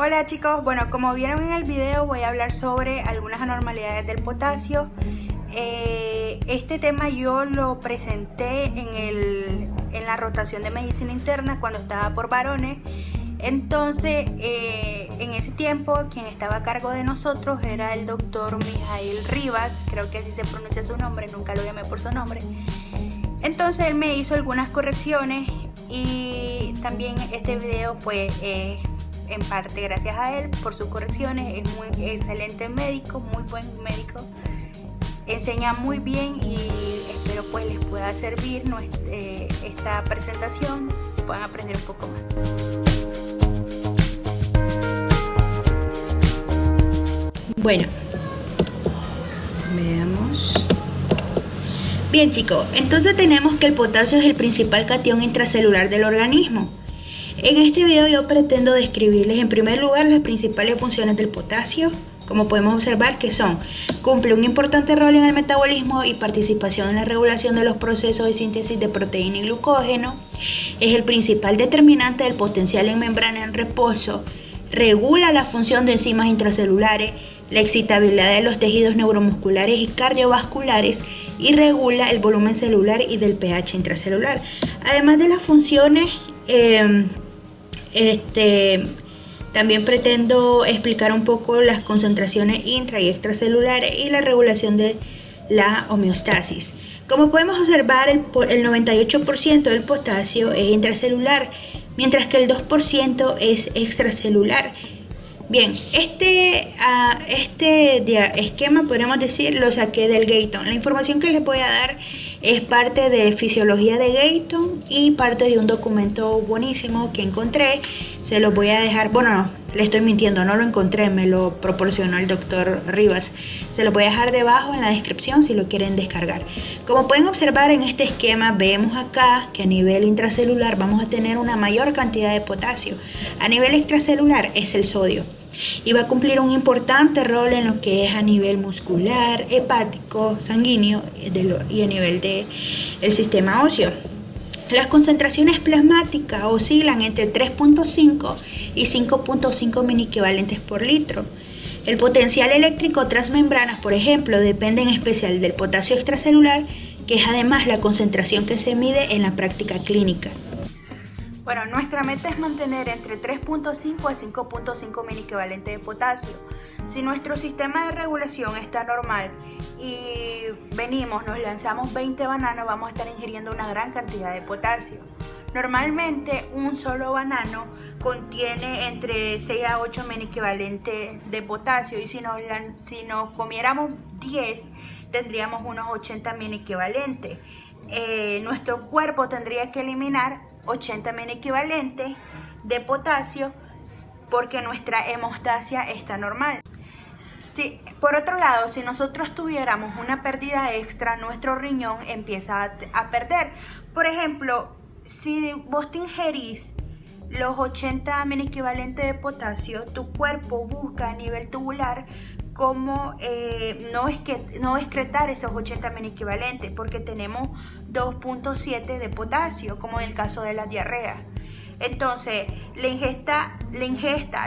Hola chicos, bueno, como vieron en el video voy a hablar sobre algunas anormalidades del potasio. Este tema yo lo presenté en la rotación de medicina interna cuando estaba por varones. Entonces, en ese tiempo quien estaba a cargo de nosotros era el doctor Mijail Rivas, creo que así se pronuncia su nombre, nunca lo llamé por su nombre. Entonces él me hizo algunas correcciones y también este video pues en parte gracias a él por sus correcciones. Es muy excelente médico, muy buen médico, enseña muy bien y espero pues les pueda servir esta presentación y puedan aprender un poco más. Bueno, veamos. Bien chicos, entonces tenemos que el potasio es el principal catión intracelular del organismo. En este video yo pretendo describirles en primer lugar las principales funciones del potasio, como podemos observar que son: cumple un importante rol en el metabolismo y participación en la regulación de los procesos de síntesis de proteína y glucógeno, es el principal determinante del potencial en membrana en reposo, regula la función de enzimas intracelulares, la excitabilidad de los tejidos neuromusculares y cardiovasculares y regula el volumen celular y del pH intracelular. Además de las funciones, también pretendo explicar un poco las concentraciones intra y extracelulares y la regulación de la homeostasis. Como podemos observar, el 98% del potasio es intracelular, mientras que el 2% es extracelular. Bien, este esquema podríamos decir lo saqué del Gayton. La información que les voy a dar es parte de fisiología de Gayton y parte de un documento buenísimo que encontré. Se los voy a dejar, bueno, no, le estoy mintiendo, no lo encontré, me lo proporcionó el doctor Rivas. Se lo voy a dejar debajo en la descripción si lo quieren descargar. Como pueden observar en este esquema, vemos acá que a nivel intracelular vamos a tener una mayor cantidad de potasio. A nivel extracelular es el sodio y va a cumplir un importante rol en lo que es a nivel muscular, hepático, sanguíneo y a nivel del sistema óseo. Las concentraciones plasmáticas oscilan entre 3.5 y 5.5 mini-equivalentes por litro. El potencial eléctrico transmembranas, por ejemplo, depende en especial del potasio extracelular, que es además la concentración que se mide en la práctica clínica. Bueno, nuestra meta es mantener entre 3.5 a 5.5 mini-equivalentes de potasio. Si nuestro sistema de regulación está normal y nos lanzamos 20 bananos, vamos a estar ingiriendo una gran cantidad de potasio. Normalmente un solo banano contiene entre 6 a 8 mini-equivalentes de potasio y si nos comiéramos 10 tendríamos unos 80 mini-equivalentes. Nuestro cuerpo tendría que eliminar 80 mini-equivalentes de potasio porque nuestra hemostasia está normal. Por otro lado, si nosotros tuviéramos una pérdida extra, nuestro riñón empieza a perder. Por ejemplo, si vos te ingerís los 80 mini-equivalentes de potasio, tu cuerpo busca a nivel tubular cómo no excretar esos 80 mini-equivalentes porque tenemos 2.7 de potasio, como en el caso de la diarrea. Entonces, la ingesta,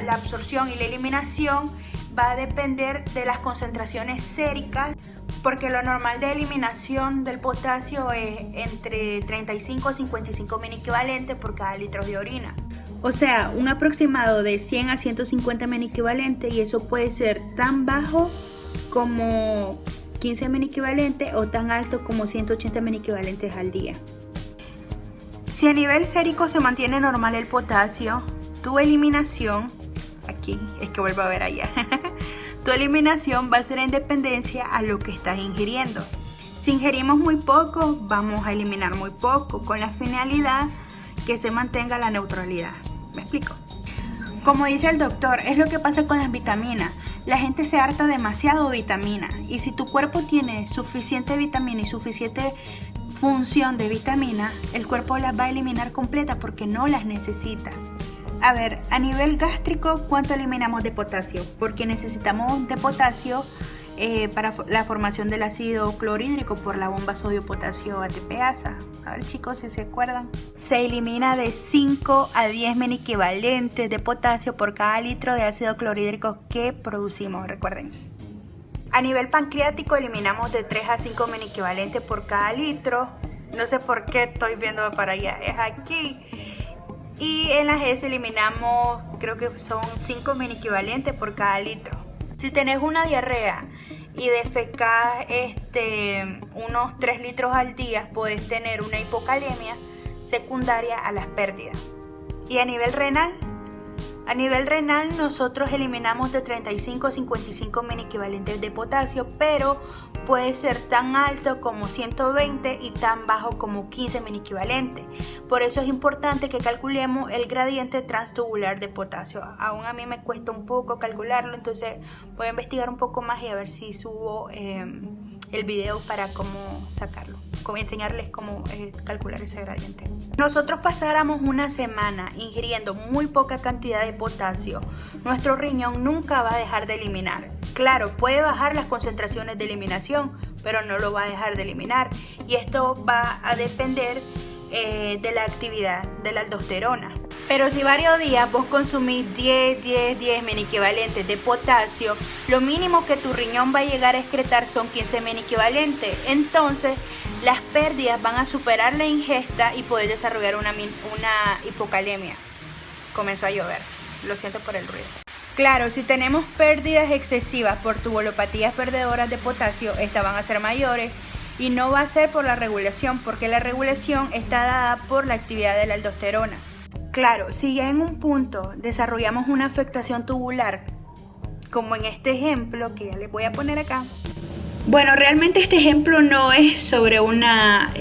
la absorción y la eliminación va a depender de las concentraciones séricas, porque lo normal de eliminación del potasio es entre 35 a 55 mini-equivalentes por cada litro de orina. O sea, un aproximado de 100 a 150 mini-equivalentes, y eso puede ser tan bajo como 15 mini-equivalentes o tan alto como 180 mini-equivalentes al día. Si a nivel sérico se mantiene normal el potasio, tu eliminación, aquí es que vuelvo a ver allá, tu eliminación va a ser en dependencia a lo que estás ingiriendo. Si ingerimos muy poco, vamos a eliminar muy poco, con la finalidad que se mantenga la neutralidad. ¿Me explico? Como dice el doctor, es lo que pasa con las vitaminas. La gente se harta demasiado de vitamina y si tu cuerpo tiene suficiente vitamina y suficiente función de vitamina, el cuerpo las va a eliminar completas porque no las necesita. A ver, a nivel gástrico, ¿cuánto eliminamos de potasio? Porque necesitamos de potasio para la formación del ácido clorhídrico por la bomba sodio-potasio ATPasa. A ver chicos si se acuerdan. Se elimina de 5 a 10 mini-equivalentes de potasio por cada litro de ácido clorhídrico que producimos, recuerden. A nivel pancreático eliminamos de 3 a 5 mini-equivalentes por cada litro. No sé por qué estoy viendo para allá, es aquí. Y en las heces eliminamos, creo que son 5 mini-equivalentes por cada litro. Si tenés una diarrea y defecás unos 3 litros al día, podés tener una hipocalemia secundaria a las pérdidas. Y a nivel renal nosotros eliminamos de 35 a 55 mini-equivalentes de potasio, pero puede ser tan alto como 120 y tan bajo como 15 mini-equivalentes. Por eso es importante que calculemos el gradiente transtubular de potasio. Aún a mí me cuesta un poco calcularlo, entonces voy a investigar un poco más y a ver si subo el video para cómo sacarlo, como enseñarles cómo calcular ese gradiente. Nosotros pasáramos una semana ingiriendo muy poca cantidad de potasio, nuestro riñón nunca va a dejar de eliminar. Claro, puede bajar las concentraciones de eliminación, pero no lo va a dejar de eliminar. Y esto va a depender de la actividad de la aldosterona. Pero si varios días vos consumís 10 mini-equivalentes de potasio, lo mínimo que tu riñón va a llegar a excretar son 15 mini-equivalentes. Entonces, las pérdidas van a superar la ingesta y poder desarrollar una hipocalemia. Comenzó a llover. Lo siento por el ruido. Claro, si tenemos pérdidas excesivas por tubulopatías perdedoras de potasio, estas van a ser mayores y no va a ser por la regulación, porque la regulación está dada por la actividad de la aldosterona. Claro, si ya en un punto desarrollamos una afectación tubular, como en este ejemplo que ya les voy a poner acá. Bueno, realmente este ejemplo no es sobre una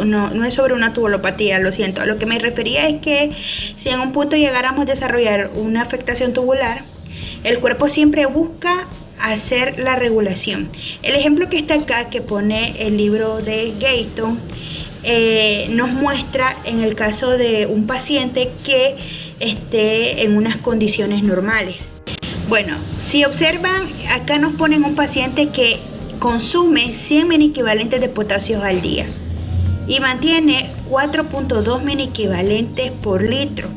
no es sobre una tubulopatía, lo siento. A lo que me refería es que si en un punto llegáramos a desarrollar una afectación tubular, el cuerpo siempre busca hacer la regulación. El ejemplo que está acá, que pone el libro de Gayton, nos muestra en el caso de un paciente que esté en unas condiciones normales. Bueno, si observan, acá nos ponen un paciente que consume 100 mini-equivalentes de potasio al día y mantiene 4.2 mini-equivalentes por litro.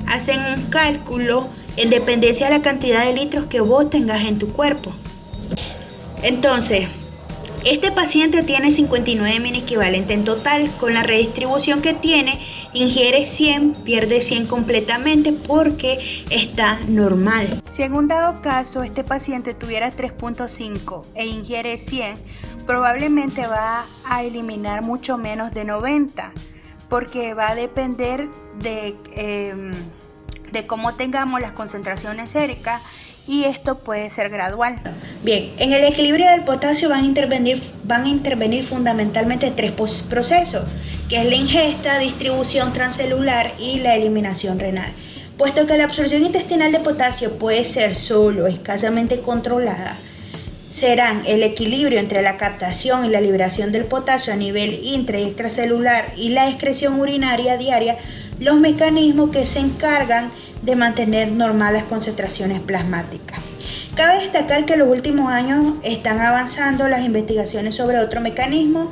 Hacen un cálculo en dependencia de la cantidad de litros que vos tengas en tu cuerpo. Entonces, este paciente tiene 59 mini-equivalentes en total. Con la redistribución que tiene, ingiere 100, pierde 100 completamente porque está normal. Si en un dado caso este paciente tuviera 3.5 e ingiere 100, probablemente va a eliminar mucho menos de 90, porque va a depender de cómo tengamos las concentraciones séricas, y esto puede ser gradual. Bien, en el equilibrio del potasio van a intervenir fundamentalmente 3 procesos, que es la ingesta, distribución transcelular y la eliminación renal. Puesto que la absorción intestinal de potasio puede ser solo escasamente controlada, serán el equilibrio entre la captación y la liberación del potasio a nivel intra y extracelular y la excreción urinaria diaria los mecanismos que se encargan de mantener normal las concentraciones plasmáticas. Cabe destacar que en los últimos años están avanzando las investigaciones sobre otro mecanismo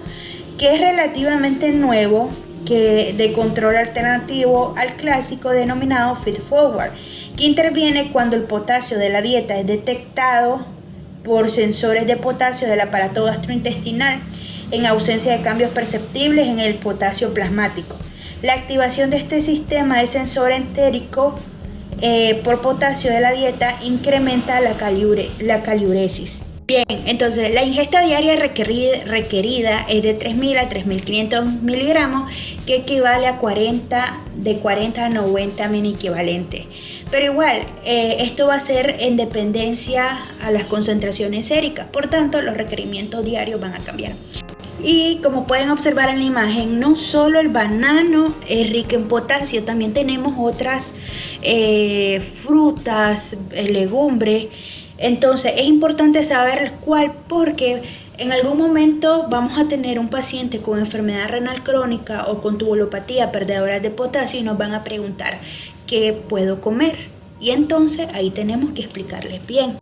que es relativamente nuevo, que de control alternativo al clásico denominado feed forward, que interviene cuando el potasio de la dieta es detectado por sensores de potasio del aparato gastrointestinal en ausencia de cambios perceptibles en el potasio plasmático. La activación de este sistema de sensor entérico por potasio de la dieta incrementa la caliuresis. Bien, entonces la ingesta diaria requerida es de 3.000 a 3.500 miligramos, que equivale a de 40 a 90 mini equivalentes. Pero igual, esto va a ser en dependencia a las concentraciones séricas, por tanto los requerimientos diarios van a cambiar. Y como pueden observar en la imagen, no solo el banano es rico en potasio, también tenemos otras frutas, legumbres. Entonces es importante saber cuál, porque en algún momento vamos a tener un paciente con enfermedad renal crónica o con tubulopatía perdedora de potasio y nos van a preguntar ¿qué puedo comer? Y entonces ahí tenemos que explicarles bien.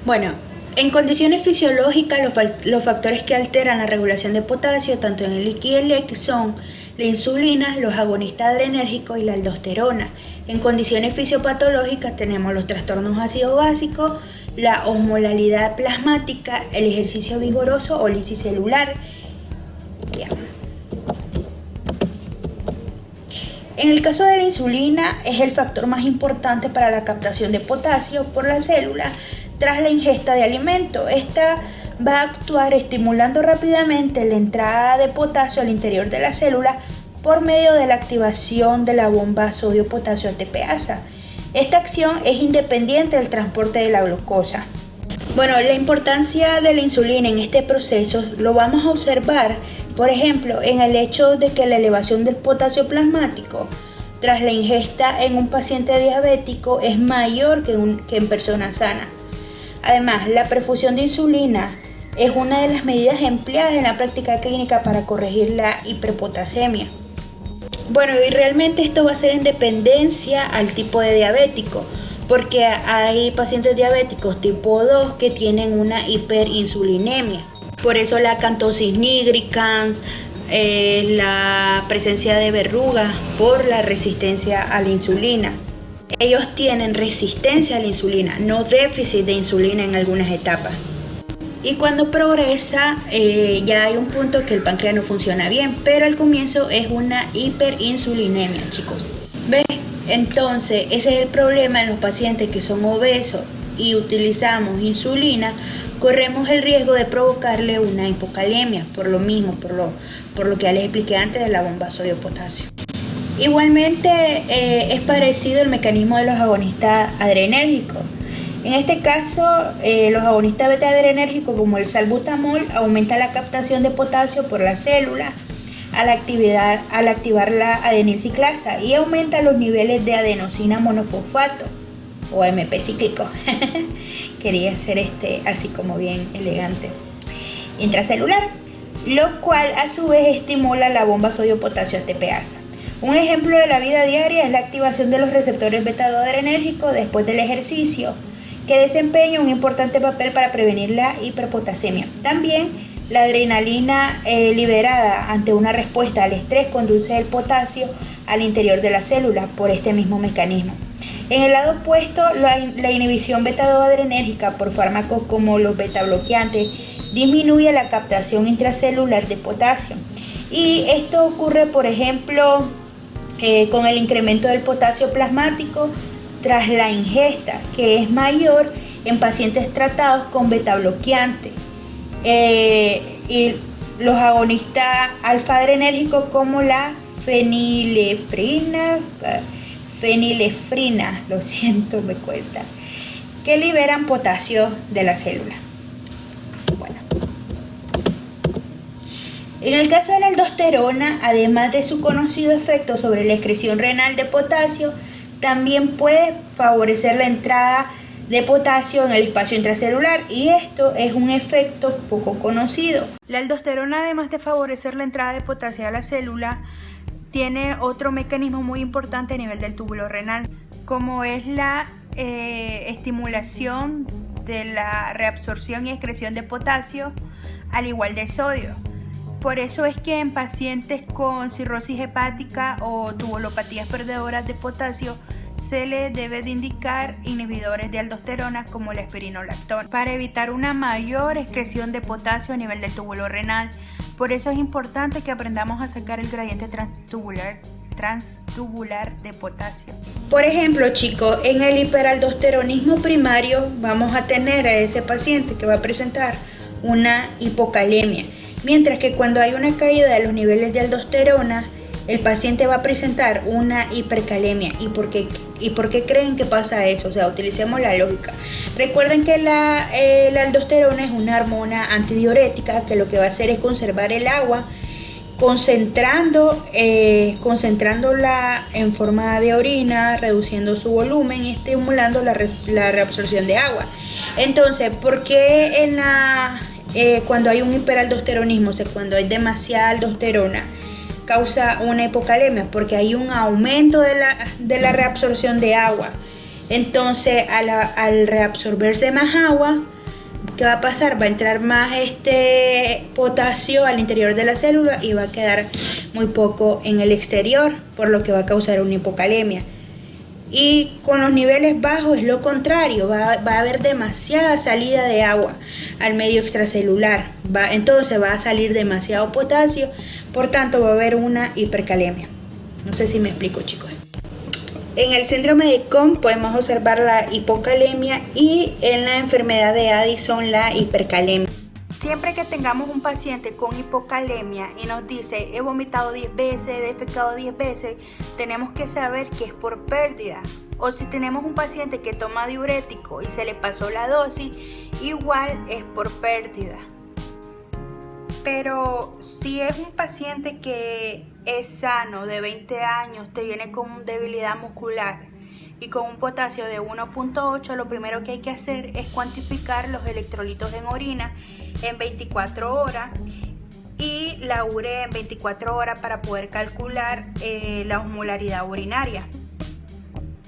Bueno, En condiciones fisiológicas, los factores que alteran la regulación de potasio, tanto en el X y el X, son la insulina, los agonistas adrenérgicos y la aldosterona. En condiciones fisiopatológicas tenemos los trastornos ácidos básicos, la osmolalidad plasmática, el ejercicio vigoroso o lisis celular. En el caso de la insulina, es el factor más importante para la captación de potasio por la célula tras la ingesta de alimento. Esta va a actuar estimulando rápidamente la entrada de potasio al interior de la célula por medio de la activación de la bomba sodio-potasio ATPasa. Esta acción es independiente del transporte de la glucosa. Bueno, la importancia de la insulina en este proceso lo vamos a observar, por ejemplo, en el hecho de que la elevación del potasio plasmático tras la ingesta en un paciente diabético es mayor que en personas sanas. Además, la perfusión de insulina es una de las medidas empleadas en la práctica clínica para corregir la hiperpotasemia. Bueno, y realmente esto va a ser en dependencia al tipo de diabético, porque hay pacientes diabéticos tipo 2 que tienen una hiperinsulinemia. Por eso la acantosis nigricans, la presencia de verrugas por la resistencia a la insulina. Ellos tienen resistencia a la insulina, no déficit de insulina en algunas etapas. Y cuando progresa, ya hay un punto que el páncreas no funciona bien, pero al comienzo es una hiperinsulinemia, chicos. ¿Ves? Entonces, ese es el problema en los pacientes que son obesos y utilizamos insulina. Corremos el riesgo de provocarle una hipocalemia, por lo mismo, por lo que ya les expliqué antes de la bomba sodio-potasio. Igualmente es parecido el mecanismo de los agonistas adrenérgicos. En este caso, los agonistas beta-adrenérgicos como el salbutamol aumentan la captación de potasio por la célula al activar la adenilciclasa y aumenta los niveles de adenosina monofosfato o AMP cíclico. Quería ser así como bien elegante. Intracelular, lo cual a su vez estimula la bomba sodio-potasio ATPasa. Un ejemplo de la vida diaria es la activación de los receptores beta-2 adrenérgicos después del ejercicio, que desempeña un importante papel para prevenir la hiperpotasemia. También la adrenalina liberada ante una respuesta al estrés conduce el potasio al interior de la célula por este mismo mecanismo. En el lado opuesto, la inhibición beta-2 adrenérgica por fármacos como los beta-bloqueantes disminuye la captación intracelular de potasio. Y esto ocurre, por ejemplo, con el incremento del potasio plasmático tras la ingesta, que es mayor en pacientes tratados con beta-bloqueantes. Y los agonistas alfa-adrenérgicos como la fenilefrina, lo siento, me cuesta, que liberan potasio de la célula. Bueno. En el caso de la aldosterona, además de su conocido efecto sobre la excreción renal de potasio, también puede favorecer la entrada de potasio en el espacio intracelular, y esto es un efecto poco conocido. La aldosterona, además de favorecer la entrada de potasio a la célula, tiene otro mecanismo muy importante a nivel del túbulo renal, como es la estimulación de la reabsorción y excreción de potasio, al igual de sodio. Por eso es que en pacientes con cirrosis hepática o tubulopatías perdedoras de potasio se le debe de indicar inhibidores de aldosterona como la espironolactona para evitar una mayor excreción de potasio a nivel del túbulo renal. Por eso es importante que aprendamos a sacar el gradiente transtubular de potasio. Por ejemplo, chicos, en el hiperaldosteronismo primario vamos a tener a ese paciente que va a presentar una hipocalemia, mientras que cuando hay una caída de los niveles de aldosterona, el paciente va a presentar una hipercalemia. ¿Y por qué creen que pasa eso? O sea, utilicemos la lógica. Recuerden que la aldosterona es una hormona antidiurética que lo que va a hacer es conservar el agua, concentrándola en forma de orina, reduciendo su volumen y estimulando la reabsorción de agua. Entonces, ¿por qué cuando hay un hiperaldosteronismo, o sea, cuando hay demasiada aldosterona, causa una hipocalemia? Porque hay un aumento de la reabsorción de agua. Entonces, al reabsorberse más agua, ¿qué va a pasar? Va a entrar más potasio al interior de la célula y va a quedar muy poco en el exterior, por lo que va a causar una hipocalemia. Y con los niveles bajos es lo contrario, va a haber demasiada salida de agua al medio extracelular, entonces va a salir demasiado potasio, por tanto va a haber una hipercalemia. No sé si me explico, chicos. En el síndrome de Cohn podemos observar la hipocalemia y en la enfermedad de Addison la hipercalemia. Siempre que tengamos un paciente con hipocalemia y nos dice he vomitado 10 veces, he defecado 10 veces, tenemos que saber que es por pérdida. O si tenemos un paciente que toma diurético y se le pasó la dosis, igual es por pérdida. Pero si es un paciente que es sano, de 20 años, te viene con debilidad muscular y con un potasio de 1.8, lo primero que hay que hacer es cuantificar los electrolitos en orina en 24 horas y la urea en 24 horas para poder calcular la osmolaridad urinaria.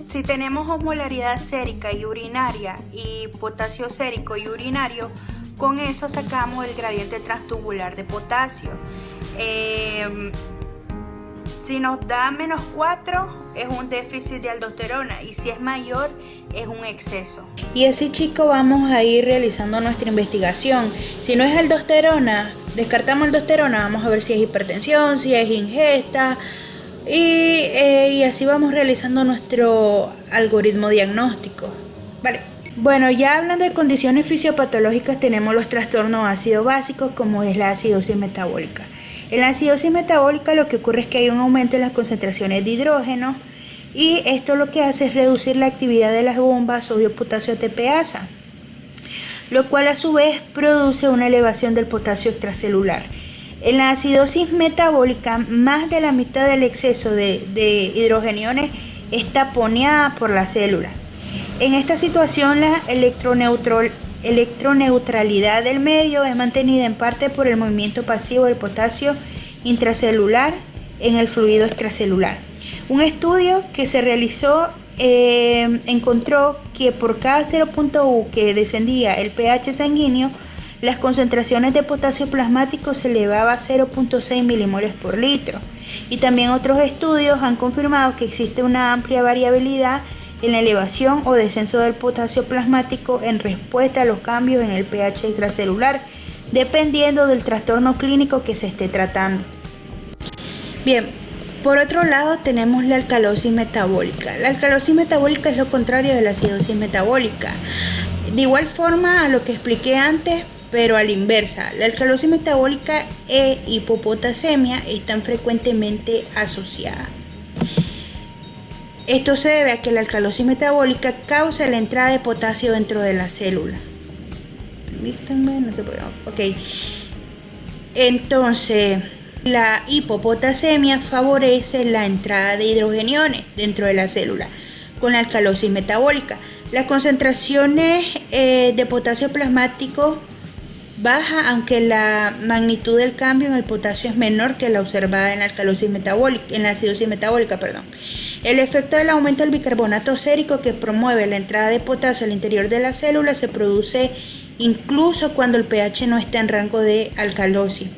Si tenemos osmolaridad sérica y urinaria y potasio sérico y urinario, con eso sacamos el gradiente transtubular de potasio. Si nos da -4 es un déficit de aldosterona y si es mayor es un exceso. Y así, chicos, vamos a ir realizando nuestra investigación. Si no es aldosterona, descartamos aldosterona, vamos a ver si es hipertensión, si es ingesta y así vamos realizando nuestro algoritmo diagnóstico. Vale. Bueno, ya hablando de condiciones fisiopatológicas, tenemos los trastornos ácidos básicos como es la acidosis metabólica. En la acidosis metabólica lo que ocurre es que hay un aumento en las concentraciones de hidrógeno y esto lo que hace es reducir la actividad de las bombas sodio-potasio ATPasa, lo cual a su vez produce una elevación del potasio extracelular. En la acidosis metabólica, más de la mitad del exceso de hidrogeniones es taponeada por la célula. En esta situación la electroneutralidad del medio es mantenida en parte por el movimiento pasivo del potasio intracelular en el fluido extracelular. Un estudio que se realizó encontró que por cada 0.1 que descendía el pH sanguíneo, las concentraciones de potasio plasmático se elevaba a 0.6 milimoles por litro. Y también otros estudios han confirmado que existe una amplia variabilidad en la elevación o descenso del potasio plasmático en respuesta a los cambios en el pH extracelular, dependiendo del trastorno clínico que se esté tratando. Bien, por otro lado tenemos la alcalosis metabólica. La alcalosis metabólica es lo contrario de la acidosis metabólica. De igual forma a lo que expliqué antes, pero a la inversa. La alcalosis metabólica e hipopotasemia están frecuentemente asociadas. Esto se debe a que la alcalosis metabólica causa la entrada de potasio dentro de la célula. No se puede. Ok. Entonces, la hipopotasemia favorece la entrada de hidrogeniones dentro de la célula con la alcalosis metabólica. Las concentraciones de potasio plasmático baja, aunque la magnitud del cambio en el potasio es menor que la observada en la alcalosis metabólica, en la acidosis metabólica, perdón. El efecto del aumento del bicarbonato sérico que promueve la entrada de potasio al interior de la célula se produce incluso cuando el pH no está en rango de alcalosis.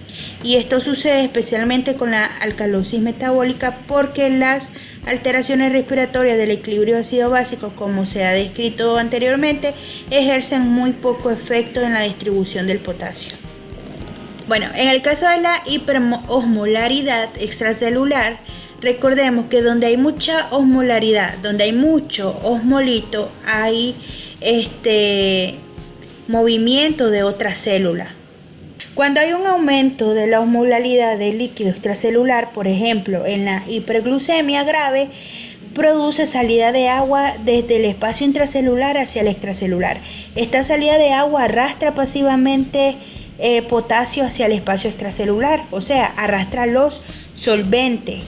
Y esto sucede especialmente con la alcalosis metabólica porque las alteraciones respiratorias del equilibrio ácido-básico, como se ha descrito anteriormente, ejercen muy poco efecto en la distribución del potasio. Bueno, en el caso de la hiperosmolaridad extracelular, recordemos que donde hay mucha osmolaridad, donde hay mucho osmolito, hay movimiento de otras células. Cuando hay un aumento de la osmolaridad del líquido extracelular, por ejemplo, en la hiperglucemia grave, produce salida de agua desde el espacio intracelular hacia el extracelular. Esta salida de agua arrastra pasivamente potasio hacia el espacio extracelular, o sea, arrastra los solventes.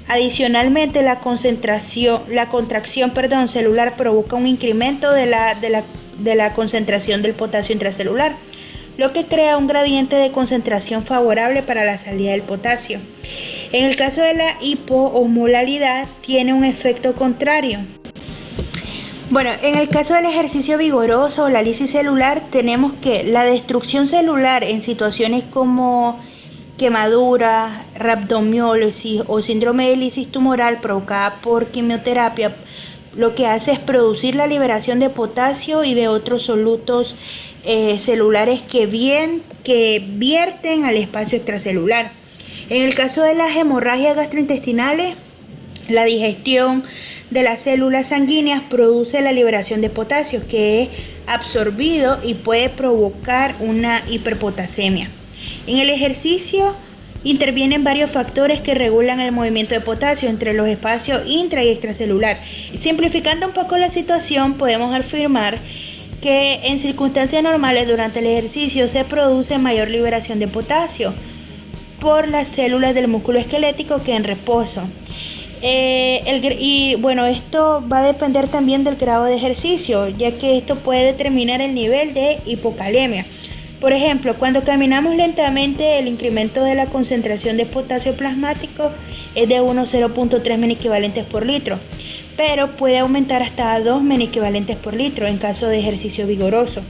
Adicionalmente, la contracción celular provoca un incremento de la concentración del potasio intracelular, lo que crea un gradiente de concentración favorable para la salida del potasio. En el caso de la hipoosmolaridad tiene un efecto contrario. Bueno, en el caso del ejercicio vigoroso o la lisis celular, tenemos que la destrucción celular en situaciones como quemadura, rhabdomiólisis o síndrome de lisis tumoral provocada por quimioterapia, lo que hace es producir la liberación de potasio y de otros solutos celulares que vierten al espacio extracelular. En el caso de las hemorragias gastrointestinales, la digestión de las células sanguíneas produce la liberación de potasio, que es absorbido y puede provocar una hiperpotasemia. En el ejercicio intervienen varios factores que regulan el movimiento de potasio entre los espacios intra y extracelular. Simplificando un poco la situación, podemos afirmar que en circunstancias normales durante el ejercicio se produce mayor liberación de potasio por las células del músculo esquelético que en reposo. Y bueno, esto va a depender también del grado de ejercicio, ya que esto puede determinar el nivel de hipocalemia. Por ejemplo, cuando caminamos lentamente, el incremento de la concentración de potasio plasmático es de unos 0.3 menequivalentes por litro, pero puede aumentar hasta 2 menequivalentes por litro en caso de ejercicio vigoroso.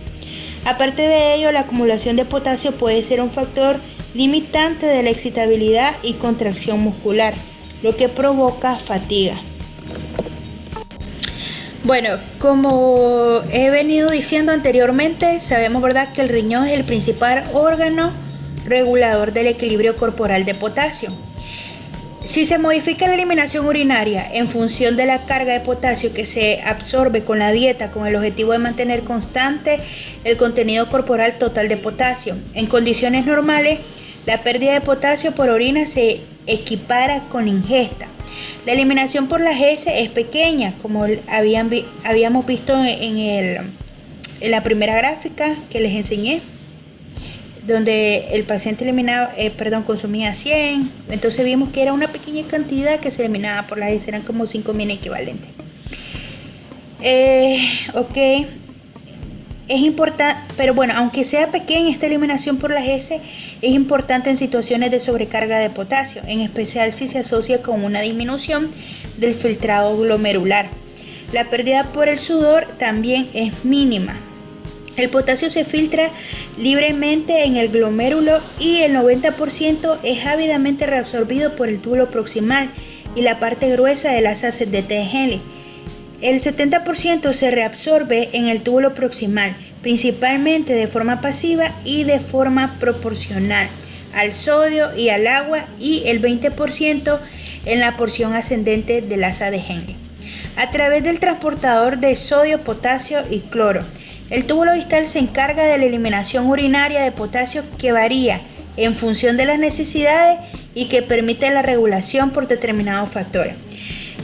Aparte de ello, la acumulación de potasio puede ser un factor limitante de la excitabilidad y contracción muscular, lo que provoca fatiga. Bueno, como he venido diciendo anteriormente, sabemos, ¿verdad?, que el riñón es el principal órgano regulador del equilibrio corporal de potasio. Si se modifica la eliminación urinaria en función de la carga de potasio que se absorbe con la dieta con el objetivo de mantener constante el contenido corporal total de potasio, en condiciones normales, la pérdida de potasio por orina se equipara con ingesta. La eliminación por las heces es pequeña, como habíamos visto en la primera gráfica que les enseñé, donde el paciente consumía 100, entonces vimos que era una pequeña cantidad que se eliminaba por las heces, eran como 5.000 equivalentes. Es importante, pero bueno, aunque sea pequeña esta eliminación por las heces, es importante en situaciones de sobrecarga de potasio, en especial si se asocia con una disminución del filtrado glomerular. La pérdida por el sudor también es mínima. El potasio se filtra libremente en el glomérulo y el 90% es ávidamente reabsorbido por el túbulo proximal y la parte gruesa de las heces de Henle. El 70% se reabsorbe en el túbulo proximal, principalmente de forma pasiva y de forma proporcional al sodio y al agua, y el 20% en la porción ascendente del asa de Henle. A través del transportador de sodio, potasio y cloro, el túbulo distal se encarga de la eliminación urinaria de potasio, que varía en función de las necesidades y que permite la regulación por determinados factores.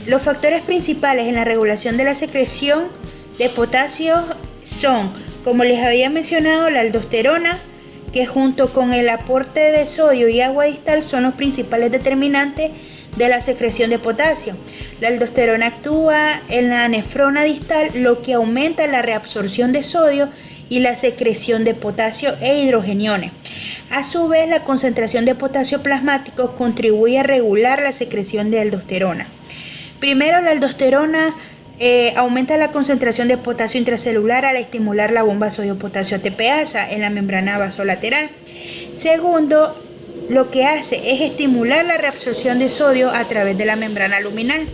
Los factores principales en la regulación de la secreción de potasio son, como les había mencionado, la aldosterona, que junto con el aporte de sodio y agua distal son los principales determinantes de la secreción de potasio. La aldosterona actúa en la nefrona distal, lo que aumenta la reabsorción de sodio y la secreción de potasio e hidrogeniones. A su vez, la concentración de potasio plasmático contribuye a regular la secreción de aldosterona. Primero, la aldosterona aumenta la concentración de potasio intracelular al estimular la bomba sodio-potasio ATPasa en la membrana vasolateral. Segundo, lo que hace es estimular la reabsorción de sodio a través de la membrana luminal.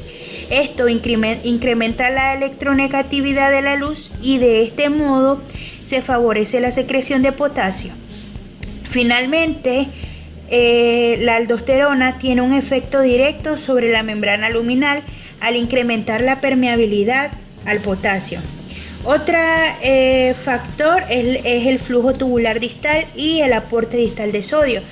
Esto incrementa la electronegatividad de la luz y de este modo se favorece la secreción de potasio. Finalmente, la aldosterona tiene un efecto directo sobre la membrana luminal al incrementar la permeabilidad al potasio. Otro factor es el flujo tubular distal y el aporte distal de sodio.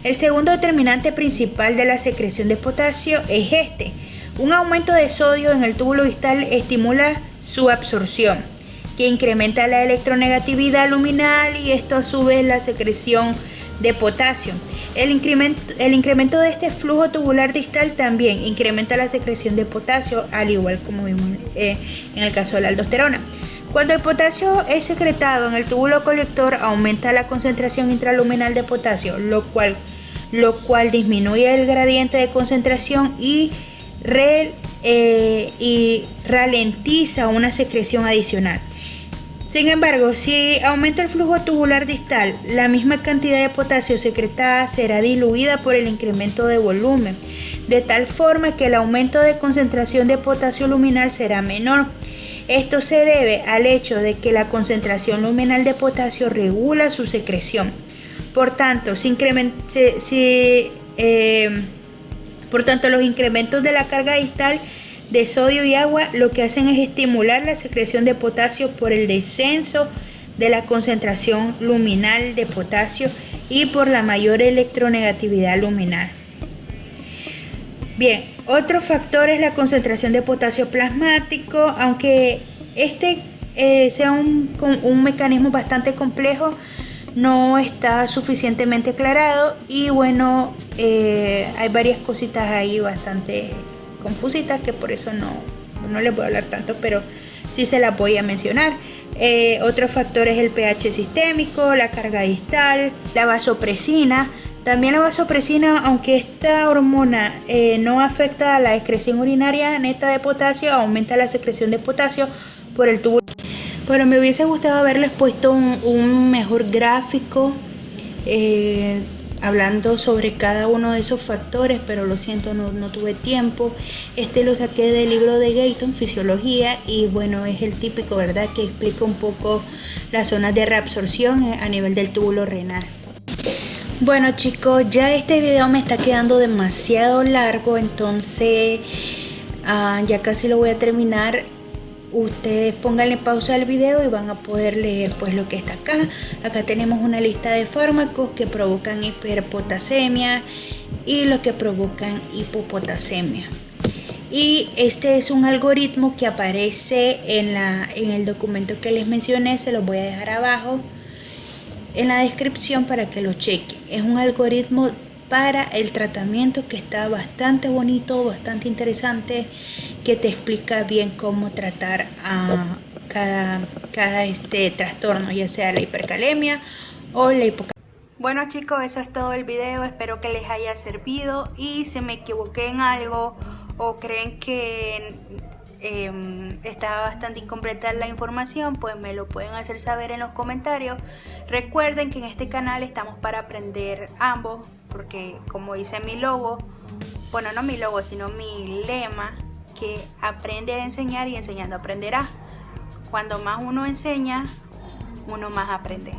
El segundo determinante principal de la secreción de potasio es este. Un aumento de sodio en el túbulo distal estimula su absorción, que incrementa la electronegatividad luminal, y esto a su vez la secreción de potasio. El incremento de este flujo tubular distal también incrementa la secreción de potasio, al igual como vimos en el caso de la aldosterona. Cuando el potasio es secretado en el túbulo colector, aumenta la concentración intraluminal de potasio, lo cual disminuye el gradiente de concentración y y ralentiza una secreción adicional. Sin embargo, si aumenta el flujo tubular distal, la misma cantidad de potasio secretada será diluida por el incremento de volumen, de tal forma que el aumento de concentración de potasio luminal será menor. Esto se debe al hecho de que la concentración luminal de potasio regula su secreción. Por tanto, los incrementos de la carga distal de sodio y agua lo que hacen es estimular la secreción de potasio por el descenso de la concentración luminal de potasio y por la mayor electronegatividad luminal. Bien, otro factor es la concentración de potasio plasmático, aunque este sea un mecanismo bastante complejo, no está suficientemente aclarado y bueno, hay varias cositas ahí bastante confusitas que por eso no les voy a hablar tanto, pero sí se las voy a mencionar. Otro factor es el pH sistémico, la carga distal, la vasopresina. También la vasopresina, aunque esta hormona no afecta a la excreción urinaria neta de potasio, aumenta la secreción de potasio por el tubo. Pero me hubiese gustado haberles puesto un mejor gráfico hablando sobre cada uno de esos factores, pero lo siento, no tuve tiempo. Este lo saqué del libro de Gayton, Fisiología, y bueno, es el típico, ¿verdad?, que explica un poco las zonas de reabsorción a nivel del túbulo renal. Bueno chicos, ya este video me está quedando demasiado largo, entonces ya casi lo voy a terminar. Ustedes pónganle pausa al video y van a poder leer pues lo que está acá. Acá tenemos una lista de fármacos que provocan hiperpotasemia y los que provocan hipopotasemia. Y este es un algoritmo que aparece en el documento que les mencioné, se los voy a dejar abajo en la descripción para que lo chequen. Es un algoritmo para el tratamiento que está bastante bonito, bastante interesante, que te explica bien cómo tratar a cada trastorno, ya sea la hipercalemia o la hipocalemia. Bueno chicos, eso es todo el video, espero que les haya servido y si me equivoqué en algo o creen que está bastante incompleta la información, pues me lo pueden hacer saber en los comentarios. Recuerden que en este canal estamos para aprender ambos, porque como dice mi logo, bueno, no mi logo, sino mi lema, que aprende a enseñar y enseñando aprenderá. Cuando más uno enseña, uno más aprende.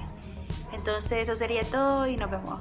Entonces eso sería todo y nos vemos.